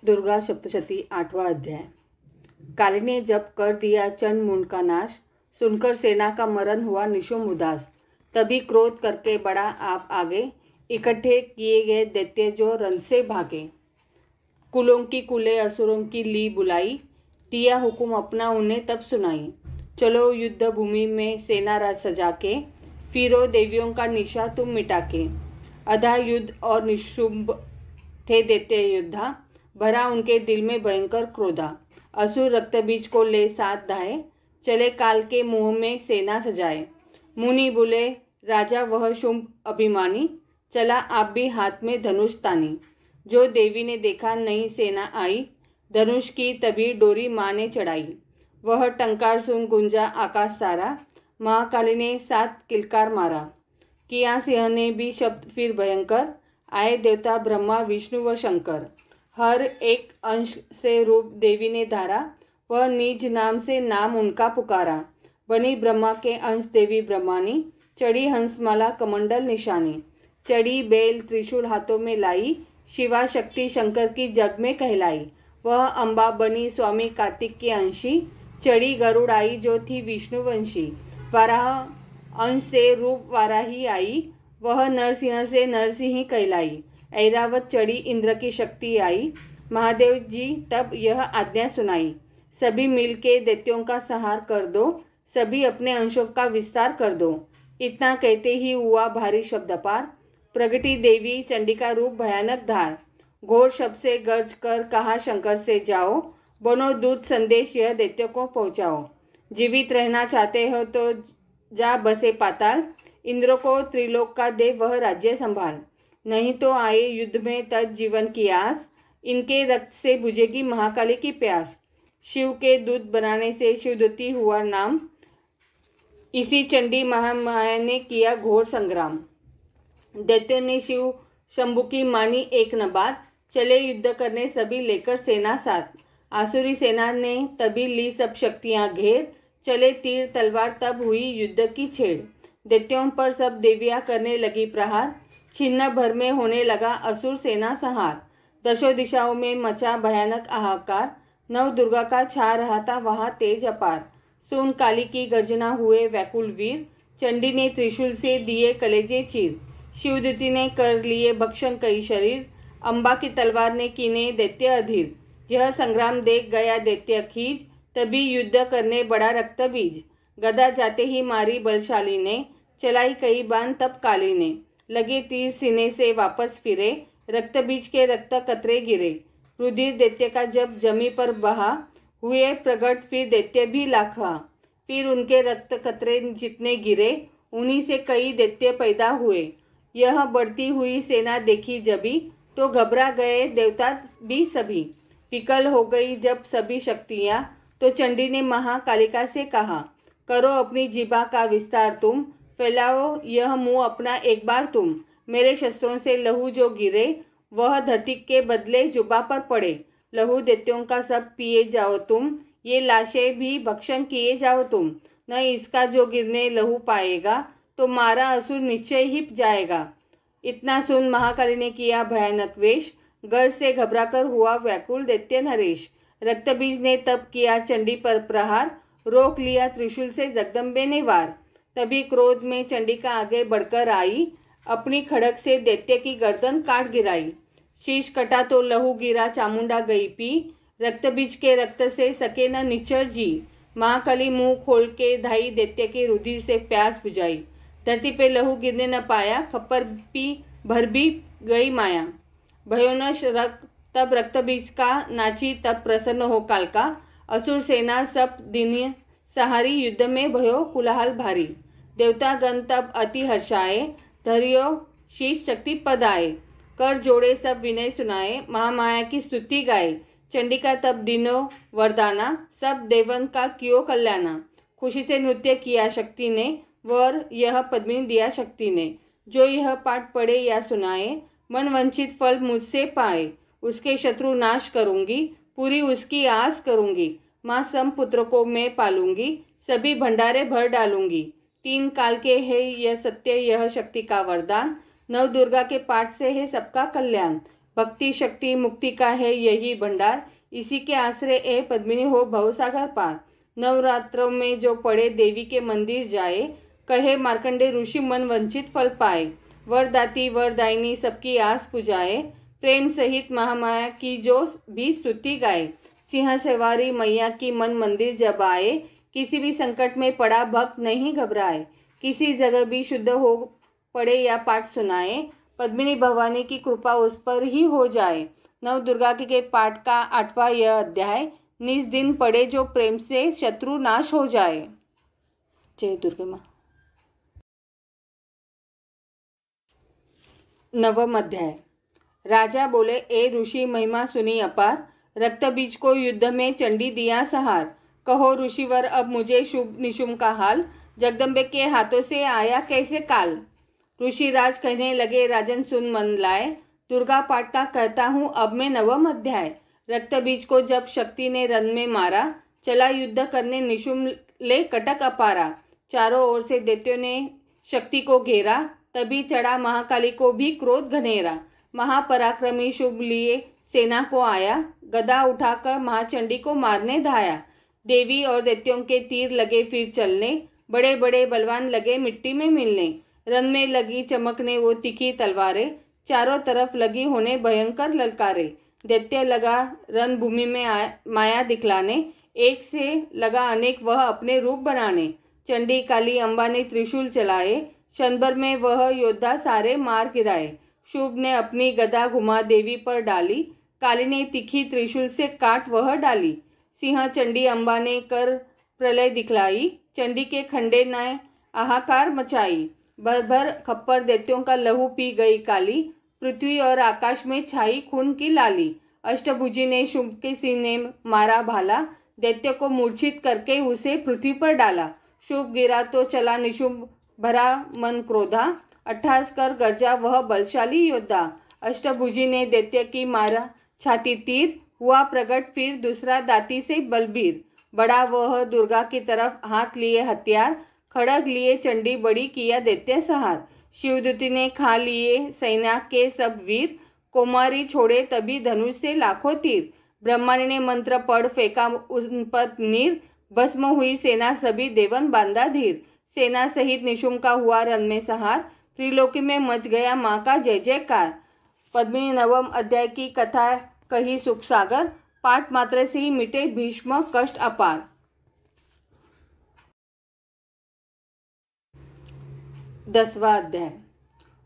दुर्गा सप्तशती 8वां अध्याय। काली ने जब कर दिया चंड मुंड का नाश, सुनकर सेना का मरण हुआ निशुम्भ उदास। तभी क्रोध करके बड़ा आप आगे, इकट्ठे किए गए दैत्य जो रन से भागे। कुलों की कुले असुरों की ली बुलाई, दिया हुकुम अपना उन्हें तब सुनाई। चलो युद्ध भूमि में सेना राज सजा के, फिरो देवियों का निशा तुम मिटा के। अधा युद्ध और निशुम्भ थे दैत्य योद्धा, भरा उनके दिल में भयंकर क्रोधा। असुर रक्तबीज को ले साथ धाये, चले काल के मुंह में सेना सजाए। मुनि बोले राजा वह शुंभ अभिमानी, चला आप भी हाथ में धनुष तानी। जो देवी ने देखा नई सेना आई, धनुष की तभी डोरी माँ ने चढ़ाई। वह टंकार सुन गुंजा आकाश सारा, महाकाली ने सात किलकार मारा। किया सिंह ने भी शब्द फिर भयंकर, आए देवता ब्रह्मा विष्णु व शंकर। हर एक अंश से रूप देवी ने धारा, वह निज नाम से नाम उनका पुकारा। बनी ब्रह्मा के अंश देवी ब्रह्मानी, चढ़ी हंसमाला कमंडल निशानी। चढ़ी बेल त्रिशूल हाथों में लाई, शिवा शक्ति शंकर की जग में कहलाई। वह अम्बा बनी स्वामी कार्तिक की अंशी, चढ़ी गरुड़ आई जो थी विष्णु वंशी। वाराह अंश से रूप वाराही आई, वह नरसिंह से नरसिंह कहलाई। ऐरावत चढ़ी इंद्र की शक्ति आई, महादेव जी तब यह आज्ञा सुनाई। सभी मिलके दैत्यों का संहार कर दो, सभी अपने अंशों का विस्तार कर दो। इतना कहते ही हुआ भारी शब्द अपार, प्रगटी देवी चंडिका रूप भयानक धार। घोर शब्द से गर्ज कर कहा शंकर से जाओ, बनो दूत संदेश यह दैत्यों को पहुँचाओ। जीवित रहना चाहते हो तो जा बसे पाताल, इंद्र को त्रिलोक का दे वह राज्य संभाल। नहीं तो आए युद्ध में तज जीवन की आस, इनके रक्त से बुझेगी महाकाली की प्यास। शिव के दूत बनाने से शिवदूती हुआ नाम, इसी चंडी महामाया ने किया घोर संग्राम। दैत्यों ने शिव शंभु की मानी एक न बात, चले युद्ध करने सभी लेकर सेना साथ। आसुरी सेना ने तभी ली सब शक्तियां घेर, चले तीर तलवार तब हुई युद्ध की छेड़। दैत्यों पर सब देवियां करने लगी प्रहार, छिन्न भर में होने लगा असुर सेना संहार। दशों दिशाओं में मचा भयानक हाहाकार, नव दुर्गा का छा रहा था वहां तेज अपार। सुन काली की गर्जना हुए व्याकुल वीर, चंडी ने त्रिशूल से दिए कलेजे चीर। शिवदूती ने कर लिए भक्षण कई शरीर, अम्बा की तलवार ने कीने दैत्य अधीर। यह संग्राम देख गया दैत्य खींच, तभी युद्ध करने बड़ा रक्त बीज। गदा जाते ही मारी बलशाली ने, चलाई कई बाण तब काली ने। लगे तीर सीने से वापस फिरे, रक्त बीज के रक्त कतरे गिरे। रुधिर दैत्य का जब जमी पर बहा, हुए प्रगट फिर दैत्य भी लाखा। फिर उनके रक्त कतरे जितने गिरे, उन्हीं से कई दैत्य पैदा हुए। यह बढ़ती हुई सेना देखी जभी, तो घबरा गए देवता भी सभी। विकल हो गई जब सभी शक्तियाँ, तो चंडी ने महाकालिका से कहा, करो अपनी जिभा का विस्तार तुम, फैलाओ यह मुंह अपना एक बार तुम। मेरे शस्त्रों से लहू जो गिरे, वह धरती के बदले जुबा पर पड़े। लहू दैत्यों का सब पिए जाओ तुम, ये लाशें भी भक्षण किए जाओ तुम। न इसका जो गिरने लहू पाएगा, तो मारा असुर निश्चय ही जाएगा। इतना सुन महाकाली ने किया भयानक वेश, गर्ज से घबराकर हुआ व्याकुल दैत्य नरेश। रक्तबीज ने तब किया चंडी पर प्रहार, रोक लिया त्रिशूल से जगदम्बे ने वार। तभी क्रोध में चंडिका आगे बढ़कर आई, अपनी खड़ग से दैत्य की गर्दन काट गिराई। शीश कटा तो लहू गिरा चामुंडा गई पी, रक्तबीज के रक्त से सके न निचर जी। महाकाली मुंह खोल के धाई दैत्य के रुधिर से प्यास बुझाई। धरती पे लहू गिरने न पाया, खप्पर पी भर भी गई माया। भयो न तब रक्तबीज का, नाची तब प्रसन्न हो काल का। असुर सेना सब दिन सहारी, युद्ध में भयो कुलाहल भारी। देवता गण तब अति हर्षाए, धरियो शीश शक्ति पद आए। कर जोड़े सब विनय सुनाए, महामाया की स्तुति गाए। चंडिका तब दिनों वरदाना, सब देवन का कियो कल्याणा। खुशी से नृत्य किया शक्ति ने, वर यह पद्मिनी दिया शक्ति ने। जो यह पाठ पढ़े या सुनाए, मन वंचित फल मुझसे पाए। उसके शत्रु नाश करूंगी, पूरी उसकी आस करूंगी। माँ सम पुत्र को मैं पालूंगी, सभी भंडारे भर डालूंगी। 3 काल के है यह सत्य, यह शक्ति का वरदान। नव दुर्गा के पाठ से है सबका कल्याण। भक्ति शक्ति मुक्ति का है यही भंडार, इसी के आश्रय ए पद्मिनी हो भवसागर पार। नवरात्रों में जो पड़े देवी के मंदिर जाए, कहे मार्कंडे ऋषि मन वंचित फल पाए। वरदाती वरदायिनी सबकी आस पुजाए, प्रेम सहित महामाया की जो भी स्तुति गाए। सिंह सवारी मैया की मन मंदिर जब आए, किसी भी संकट में पड़ा भक्त नहीं घबराए। किसी जगह भी शुद्ध हो पड़े या पाठ सुनाए, पद्मिनी भवानी की कृपा उस पर ही हो जाए। नव दुर्गा के पाठ का 8वां यह अध्याय, निज दिन पढ़े जो प्रेम से शत्रु नाश हो जाए। जय दुर्गे माँ। नवम अध्याय। राजा बोले, ए ऋषि महिमा सुनी अपार, रक्त बीज को युद्ध में चंडी दिया सहार। कहो ऋषिवर अब मुझे शुभ निशुम का हाल, जगदम्बे के हाथों से आया कैसे काल। ऋषिराज कहने लगे, राजन सुन मन लाए, दुर्गा पाठ का कहता हूँ अब मैं नवम अध्याय। रक्त बीज को जब शक्ति ने रन में मारा, चला युद्ध करने निशुम ले कटक अपारा। चारों ओर से दैत्यों ने शक्ति को घेरा, तभी चढ़ा महाकाली को भी क्रोध घनेरा। महापराक्रमी शुभ लिए सेना को आया, गदा उठाकर महाचंडी को मारने धाया। देवी और दैत्यों के तीर लगे फिर चलने, बड़े बड़े बलवान लगे मिट्टी में मिलने। रन में लगी चमकने वो तीखी तलवारें, चारों तरफ लगी होने भयंकर ललकारे। दैत्य लगा रन भूमि में माया दिखलाने, एक से लगा अनेक वह अपने रूप बनाने। चंडी काली अम्बा ने त्रिशूल चलाए, क्षणभर में वह योद्धा सारे मार गिराए। शुभ ने अपनी गदा घुमा देवी पर डाली, काली ने तीखी त्रिशूल से काट वह डाली। सिंह चंडी अम्बा ने कर प्रलय दिखलाई, चंडी के खंडे ने हाहाकार मचाई। भर भर खप्पर दैत्यों का लहू पी गई काली, पृथ्वी और आकाश में छाई खून की लाली। अष्टभुजी ने शुभ के सीने मारा भाला, दैत्य को मूर्छित करके उसे पृथ्वी पर डाला। शुभ गिरा तो चला निशुंभ, भरा मन क्रोधा, अट्ठास कर गरजा वह बलशाली योद्धा। अष्टभुजी ने दैत्य की मारा छाती तीर, हुआ प्रकट फिर दूसरा दाती से बलबीर। बड़ा वह दुर्गा की तरफ हाथ लिए हथियार, खड़ग लिए चंडी बड़ी किया दैत्य सहार। शिवदूती ने खा लिए सेना के सब वीर, कोमारी छोड़े तभी धनुष से लाखों तीर। ब्रह्मानी ने मंत्र पढ़ फेंका उन पर नीर, भस्म हुई सेना सभी देवन बांधा धीर। सेना सहित निशुम का हुआ रन में सहार, त्रिलोकी में मच गया माँ का जय जयकार। पद्मिनी नवम अध्याय की कथा कही सुख सागर, पाठ मात्र से ही मिटे भीष्म कष्ट अपार। दसवां अध्याय।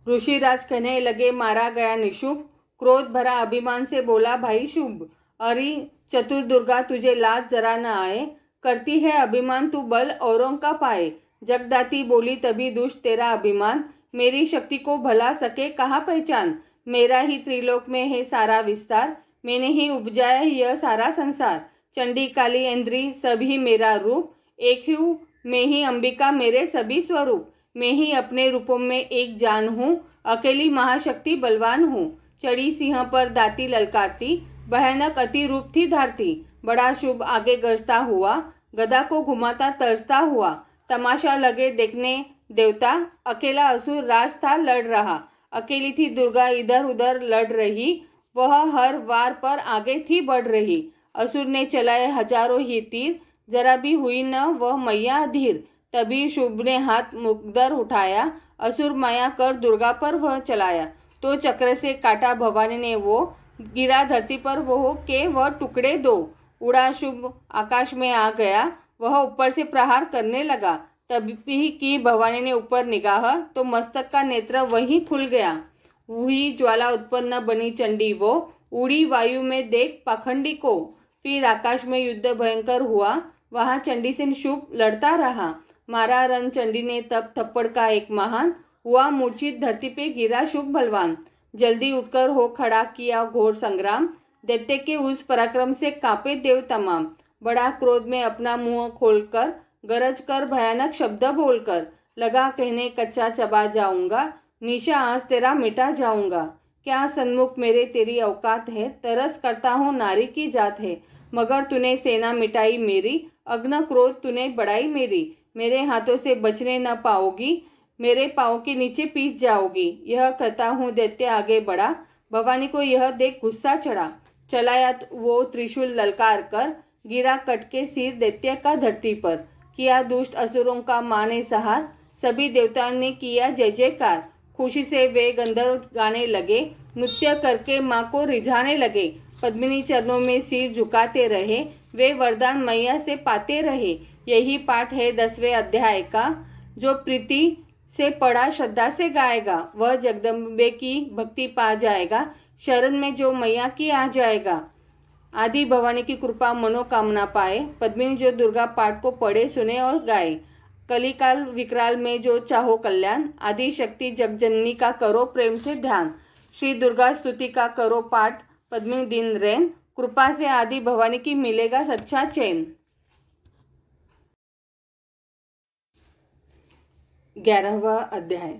ऋषिराज कहने लगे, मारा गया निशुभ, क्रोध भरा अभिमान से बोला भाई शुभ। अरे चतुर दुर्गा तुझे लाज जरा न आए, करती है अभिमान तू बल औरों का पाए। जगदाती बोली तभी दुष्ट तेरा अभिमान, मेरी शक्ति को भला सके कहाँ पहचान। मेरा ही त्रिलोक में है सारा विस्तार, मैंने ही उपजाया यह सारा संसार। चंडी काली इंद्री सभी मेरा रूप, एक हूँ मैं ही अंबिका मेरे सभी स्वरूप। मैं ही अपने रूपों में एक जान हूँ, अकेली महाशक्ति बलवान हूँ। चढ़ी सिंह पर दाती ललकारती, भयानक अति रूप थी धारती। बड़ा शुभ आगे गरजता हुआ, गदा को घुमाता तरसता हुआ। तमाशा लगे देखने देवता, अकेला असुर राज था लड़ रहा। अकेली थी दुर्गा इधर उधर लड़ रही, वह हर वार पर आगे थी बढ़ रही। असुर ने चलाए हजारों ही तीर, जरा भी हुई न वह मैया अधीर। तभी शुभ ने हाथ मुकदर उठाया, असुर माया कर दुर्गा पर वह चलाया। तो चक्र से काटा भवानी ने वो, गिरा धरती पर वो के वह टुकड़े दो। उड़ा शुभ आकाश में आ गया, वह ऊपर से प्रहार करने लगा। तभी की भवानी ने ऊपर निगाह, तो मस्तक का नेत्र वहीं खुल गया। वही ज्वाला उत्पन्न बनी चंडी वो, उड़ी वायु में देख पाखंडी को। फिर आकाश में युद्ध भयंकर हुआ, वहां चंडी से शुभ लड़ता रहा। मारा रन चंडी ने तब थप्पड़ का एक महान, हुआ मूर्छित धरती पे गिरा शुभ बलवान। जल्दी उठकर हो खड़ा किया घोर संग्राम, दैत्य के उस पराक्रम से कांपे देव तमाम। बड़ा क्रोध में अपना मुंह खोलकर, गरज कर भयानक शब्द बोलकर, लगा कहने कच्चा चबा जाऊंगा, निशा आज तेरा मिटा जाऊंगा। क्या सन्मुख मेरे तेरी औकात है, तरस करता हूँ नारी की जात है। मगर तूने सेना मिटाई मेरी, अग्न क्रोध तूने बढ़ाई मेरी। मेरे हाथों से बचने न पाओगी, मेरे पाँव के नीचे पीस जाओगी। यह कहता हूँ दैत्य आगे बढ़ा, भवानी को यह देख गुस्सा चढ़ा। चलाया वो त्रिशूल ललकार कर, गिरा कट के सिर दैत्य का धरती पर। किया दुष्ट असुरों का माने सहार, सभी देवताओं ने किया जय जयकार। खुशी से वे गंधर्व गाने लगे, नृत्य करके माँ को रिझाने लगे। पद्मिनी चरणों में सिर झुकाते रहे, वे वरदान मैया से पाते रहे। यही पाठ है 10वें अध्याय का। जो प्रीति से पढ़ा श्रद्धा से गाएगा, वह जगदम्बे की भक्ति पा जाएगा। शरण में जो मैया की आ जाएगा, आदि भवानी की कृपा मनोकामना पाए। पद्मिनी जो दुर्गा पाठ को पढ़े, सुने और गाए। कलिकाल विकराल में जो चाहो कल्याण, आदि शक्ति जगजननी का करो प्रेम से ध्यान। श्री दुर्गा स्तुति का करो पाठ, पद्मिनी दिन रैन। कृपा से आदि भवानी की मिलेगा सच्चा चैन। 11वां अध्याय।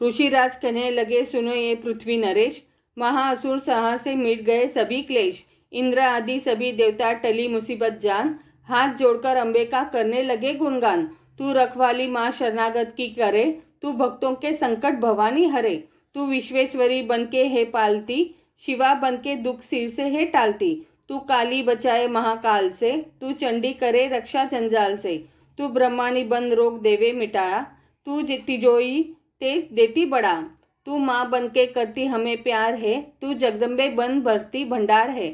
ऋषिराज कहने लगे, सुनो ये पृथ्वी नरेश, महाअसुर संहार से मिट गए सभी क्लेश। इंद्र आदि सभी देवता टली मुसीबत जान, हाथ जोड़कर अंबे का करने लगे गुणगान। तू रखवाली माँ शरणागत की करे, तू भक्तों के संकट भवानी हरे। तू विश्वेश्वरी बनके है पालती, शिवा बनके दुख सिर से है टालती। तू काली बचाए महाकाल से, तू चंडी करे रक्षा जंजाल से। तू ब्रह्माणी बंद रोग देवे मिटाया, तू तिजोई तेज देती बढ़ा। तू माँ बनके करती हमें प्यार है, तू जगदम्बे बन भरती भंडार है।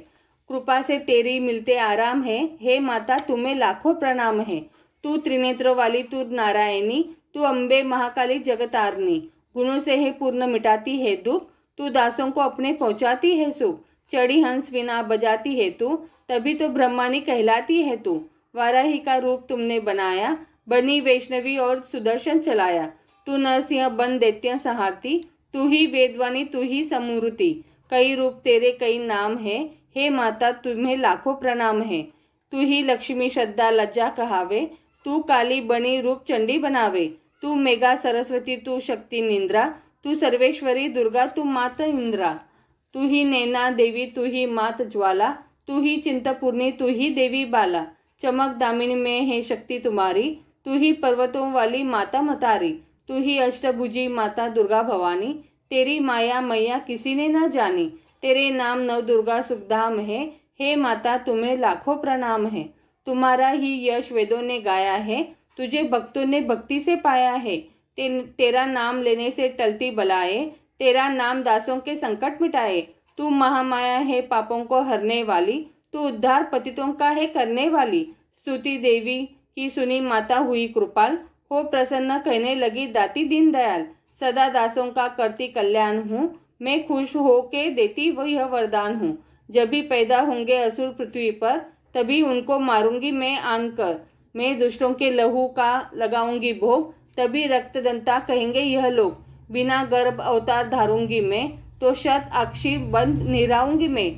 कृपा से तेरी मिलते आराम है, हे माता तुम्हें लाखों प्रणाम है। तू त्रिनेत्र वाली, तू नारायणी, तू अम्बे महाकाली जगतारनी। गुणों से है पूर्ण मिटाती है दुख, तू दासों को अपने पहुँचाती है सुख। चढ़ी हंस वीणा बजाती है तू, तभी तो ब्रह्मानी कहलाती है तू। वाराही का रूप तुमने बनाया, बनी वैष्णवी और सुदर्शन चलाया। तू नरसिंह बन दैत्य संहारती, तू ही वेदवानी, तू ही समूर्ति। कई रूप तेरे कई नाम है, हे माता तुम्हें लाखों प्रणाम है। तू ही लक्ष्मी श्रद्धा लज्जा कहावे, तू काली बनी रूप चंडी बनावे। तू मेघा सरस्वती, तू शक्ति निंद्रा, तू सर्वेश्वरी दुर्गा, तू मात इंद्रा। तू ही नैना देवी, तू ही मात ज्वाला, तू ही चिंतपूर्णी, तू ही देवी बाला। चमक दामिनी में है शक्ति तुम्हारी, तू ही पर्वतों वाली माता मतारी। तू ही अष्टभुजी माता दुर्गा भवानी, तेरी माया मैया किसी ने न जानी। तेरे नाम नव दुर्गा सुखधाम है, हे माता तुम्हें लाखों प्रणाम है। तुम्हारा ही यश वेदों ने गाया है, तुझे भक्तों ने भक्ति से पाया है। तेरा नाम लेने से टलती बलाए, तेरा नाम दासों के संकट मिटाए। तू महामाया है पापों को हरने वाली, तू उद्धार पतितों का है करने वाली। स्तुति देवी की सुनी माता हुई कृपाल, हो प्रसन्न कहने लगी दाती दीन दयाल। सदा दासों का करती कल्याण हूँ, मैं खुश हो के देती वह वरदान हूँ। जब भी पैदा होंगे असुर पृथ्वी पर, तभी उनको मारूंगी मैं आनकर। मैं दुष्टों के लहू का लगाऊंगी भोग, तभी रक्तदंता कहेंगे यह लोग। बिना गर्भ अवतार धारूंगी मैं, तो शत अक्षी बंद निराऊंगी मैं।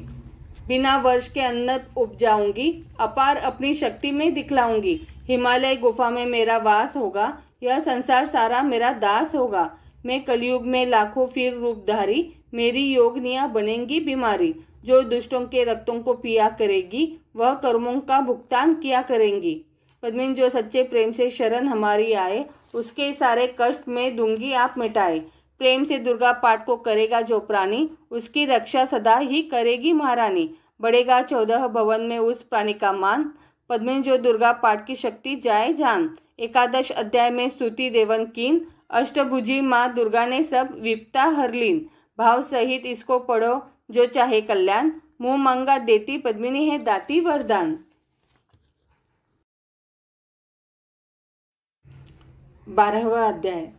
बिना वर्ष के अन्न उपजाऊंगी, अपार अपनी शक्ति में दिखलाऊंगी। हिमालय गुफा में मेरा वास होगा, यह संसार सारा मेरा दास होगा। मैं कलयुग में लाखों फिर रूपधारी, मेरी योगनियाँ बनेंगी बीमारी। जो दुष्टों के रक्तों को पिया करेगी, वह कर्मों का भुगतान किया करेंगी। पद्मिनी जो सच्चे प्रेम से शरण हमारी आए, उसके सारे कष्ट मैं दूंगी आप मिटाए। प्रेम से दुर्गा पाठ को करेगा जो प्राणी, उसकी रक्षा सदा ही करेगी महारानी। बढ़ेगा 14 भवन में उस प्राणी का मान, पद्मिनी जो दुर्गा पाठ की शक्ति जाए जान। 11 अध्याय में स्तुति देवन कीन, अष्टभुजी माँ दुर्गा ने सब विपता हर लीन। भाव सहित इसको पढ़ो जो चाहे कल्याण, मुँह मांगा देती पद्मिनी है दाती वरदान। 12वां अध्याय।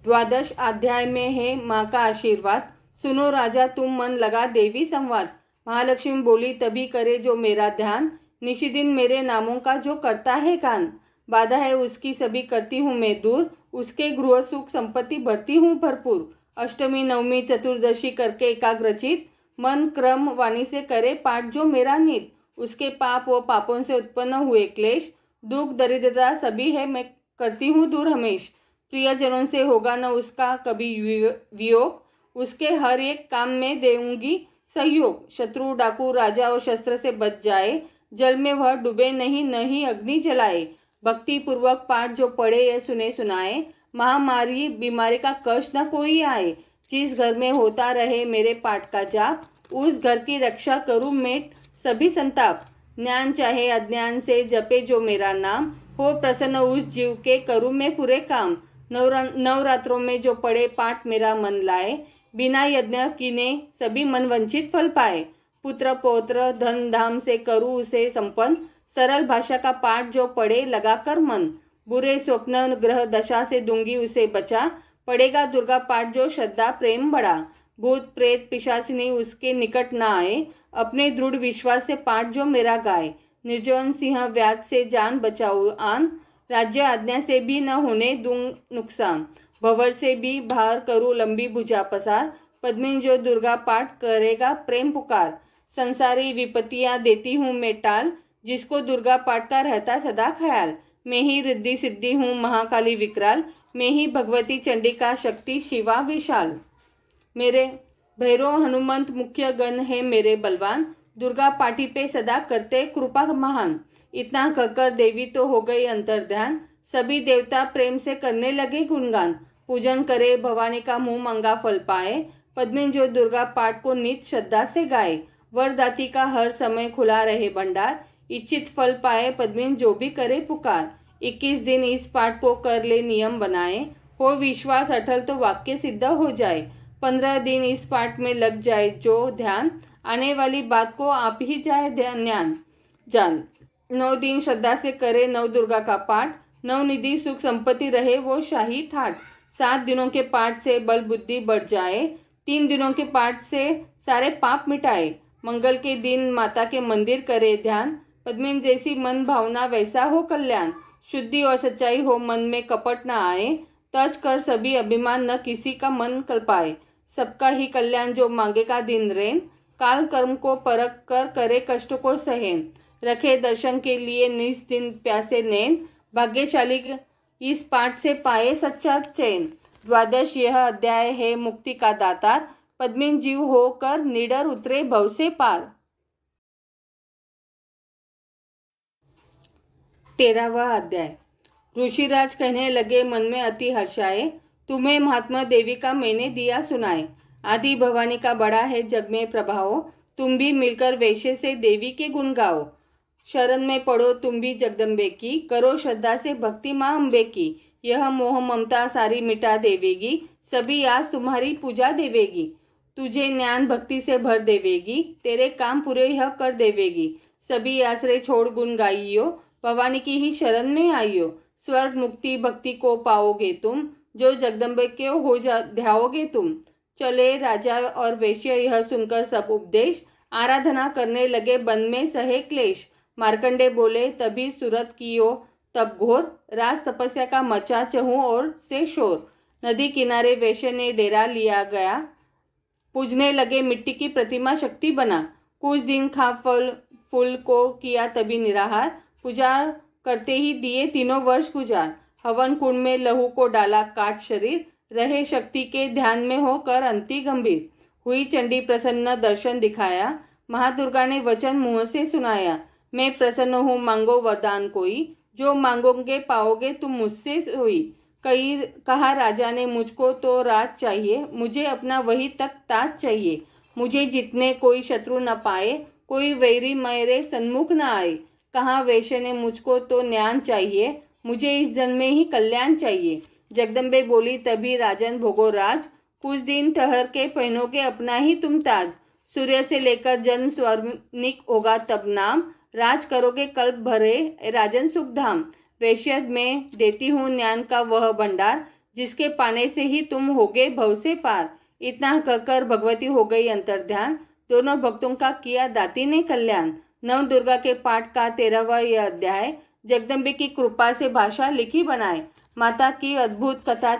12 अध्याय में है माँ का आशीर्वाद। सुनो राजा तुम मन लगा देवी संवाद। महालक्ष्मी बोली तभी करे जो मेरा ध्यान, निशिदिन मेरे नामों का जो करता है गान। बाधा है उसकी सभी करती हूँ मैं दूर, उसके गृह सुख संपत्ति भरती हूँ भरपूर। अष्टमी नवमी चतुर्दशी करके एकाग्रचित, मन क्रम वाणी से करे पाठ जो मेरा नित। उसके पाप व पापों से उत्पन्न हुए क्लेश, दुख दरिद्रता सभी है मैं करती हूँ दूर हमेश। प्रियजनों से होगा न उसका कभी वियोग, उसके हर एक काम में देऊंगी सहयोग। शत्रु डाकू राजा और शस्त्र से बच जाए, जल में वह डूबे नहीं, नहीं अग्नि जलाए। भक्ति पूर्वक पाठ जो पढ़े या सुने सुनाए, महामारी बीमारी का कष्ट न कोई आए। जिस घर में होता रहे मेरे पाठ का जाप, उस घर की रक्षा करूं मेट सभी संताप। ज्ञान चाहे अज्ञान से जपे जो मेरा नाम, हो प्रसन्न उस जीव के करूं मैं पूरे काम। नवरात्रों में जो पढ़े पाठ मेरा मन लाए, बिना यज्ञ कीने सभी मन वंचित फल पाए। पुत्र पौत्र धन धाम से करूं उसे संपन्न, सरल भाषा का पाठ जो पढ़े लगाकर मन। बुरे स्वप्न ग्रह दशा से दूंगी उसे बचा, पढ़ेगा दुर्गा पाठ जो श्रद्धा प्रेम बढ़ा। भूत प्रेत पिशाचनी उसके निकट न आए, अपने दृढ़ विश्वास से पाठ जो मेरा गाए। निर्जन सिंह व्याध से जान बचाऊ आन, राज्य आज्ञा से भी न होने दूं नुकसान। भंवर से भी बाहर करूं लंबी भुजा पसार, पद्मिनी जो दुर्गा पाठ करेगा प्रेम पुकार। संसारी विपत्तियां देती हूँ मैं टाल, जिसको दुर्गा पाठ का रहता सदा ख्याल। मैं ही रिद्धि सिद्धि हूँ महाकाली विकराल, मैं ही भगवती चंडिका शक्ति शिवा विशाल। मेरे भैरव हनुमंत मुख्य गण है मेरे बलवान, दुर्गा पाठी पे सदा करते कृपा महान। इतना कहकर देवी तो हो गई अंतर्ध्यान, सभी देवता प्रेम से करने लगे गुणगान। पूजन करे भवानी का मुंह मंगा फल पाए, पद्मिनी जो दुर्गा पाठ को नित श्रद्धा से गाए। वरदाती का हर समय खुला रहे भंडार, इच्छित फल पाए पद्मिनी जो भी करे पुकार। 21 दिन इस पाठ को कर ले नियम बनाए, हो विश्वास अटल तो वाक्य सिद्ध हो जाए। 15 दिन इस पाठ में लग जाए जो ध्यान, आने वाली बात को आप ही जाए ध्यान जान। 9 दिन श्रद्धा से करे नव दुर्गा का पाठ, नवनिधि सुख संपत्ति रहे वो शाही ठाट। 7 दिनों के पाठ से बल बुद्धि बढ़ जाए, 3 दिनों के पाठ से सारे पाप मिटाए। मंगल के दिन माता के मंदिर करे ध्यान, पद्मिनी जैसी मन भावना वैसा हो कल्याण। शुद्धि और सच्चाई हो मन में कपट न आए, तज कर सभी अभिमान न किसी का मन कल्पाए। सबका ही कल्याण जो मांगेगा दिन रेन, काल कर्म को परख कर करे कष्ट को सहन। रखे दर्शन के लिए निस दिन प्यासे नैन, भाग्यशाली इस पाठ से पाए सच्चा चैन। 12 यह अध्याय है मुक्ति का दातार, पद्मिनी जीव होकर निडर उतरे भव से पार। 13वां अध्याय। ऋषिराज कहने लगे मन में अति हर्षाए, तुम्हें महात्मा देवी का मैंने दिया सुनाए। आदि भवानी का बड़ा है जग में प्रभाव, तुम भी मिलकर वैश्य से देवी के गुण गाओ। शरण में पड़ो तुम भी जगदम्बे की, करो श्रद्धा से भक्ति माँ अम्बे की। यह मोह ममता सारी मिटा देवेगी, सभी आस तुम्हारी पूजा देवेगी। तुझे ज्ञान भक्ति से भर देवेगी, तेरे काम पूरे यह कर देवेगी। सभी आश्रय छोड़ गुण गाइयो, भवानी की ही शरण में आइयो। स्वर्ग मुक्ति भक्ति को पाओगे तुम, जो जगदम्बे के हो ध्याओगे तुम। चले राजा और वैश्य यह सुनकर सब उपदेश, आराधना करने लगे वन में सहे क्लेश। मार्कंडे बोले तभी सुरत कियो तब घोर, राज तपस्या का मचा चहु और से शोर। नदी किनारे वैश्य ने डेरा लिया गया, पूजने लगे मिट्टी की प्रतिमा शक्ति बना। कुछ दिन खा फल फूल को किया तभी निराहार, पूजा करते ही दिए 3 वर्ष गुजार। हवन कुंड में लहू को डाला काट शरीर, रहे शक्ति के ध्यान में होकर अंति गंभीर। हुई चंडी प्रसन्न दर्शन दिखाया, महादुर्गा ने वचन मुंह से सुनाया। मैं प्रसन्न हूँ मांगो वरदान कोई, जो मांगोगे पाओगे तुम मुझसे सोई। कहा राजा ने मुझको तो राज चाहिए, मुझे अपना वही तक ताज चाहिए। मुझे जितने कोई शत्रु न पाए, कोई वैरी मेरे सन्मुख न आए। कहा वैश्य ने मुझको तो ज्ञान चाहिए, मुझे इस जन्म में ही कल्याण चाहिए। जगदम्बे बोली तभी राजन भोगो राज, कुछ दिन ठहर के पहनोगे अपना ही तुम ताज। सूर्य से लेकर जन्म स्वर्णिक होगा तब नाम, राज करोगे कल्प भरे राजन सुखधाम। वैश्य में देती हूँ ज्ञान का वह भंडार, जिसके पाने से ही तुम होगे भव से पार। इतना कहकर भगवती हो गई अंतर्ध्यान, दोनों भक्तों का किया दाती ने कल्याण। नव दुर्गा के पाठ का 13वां यह अध्याय, जगदम्बे की कृपा से भाषा लिखी बनाए। माता की अद्भुत कथा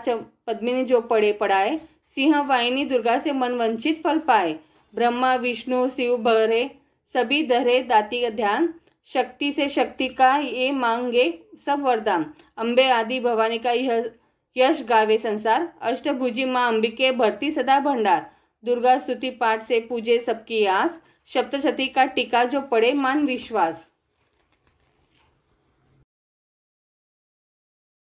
पद्मिनी जो पढ़े पढ़ाए, सिंह वाहिनी दुर्गा से मन वंचित फल पाए। ब्रह्मा विष्णु शिव भरे सभी धरे दाती का ध्यान, शक्ति से शक्ति का ये मांगे सब वरदान। अम्बे आदि भवानी का यह यश गावे संसार, अष्टभुजी माँ अंबिके भरती सदा भंडार। दुर्गा स्तुति पाठ से पूजे सबकी आस, सप्तशती का टीका जो पढ़े मान विश्वास।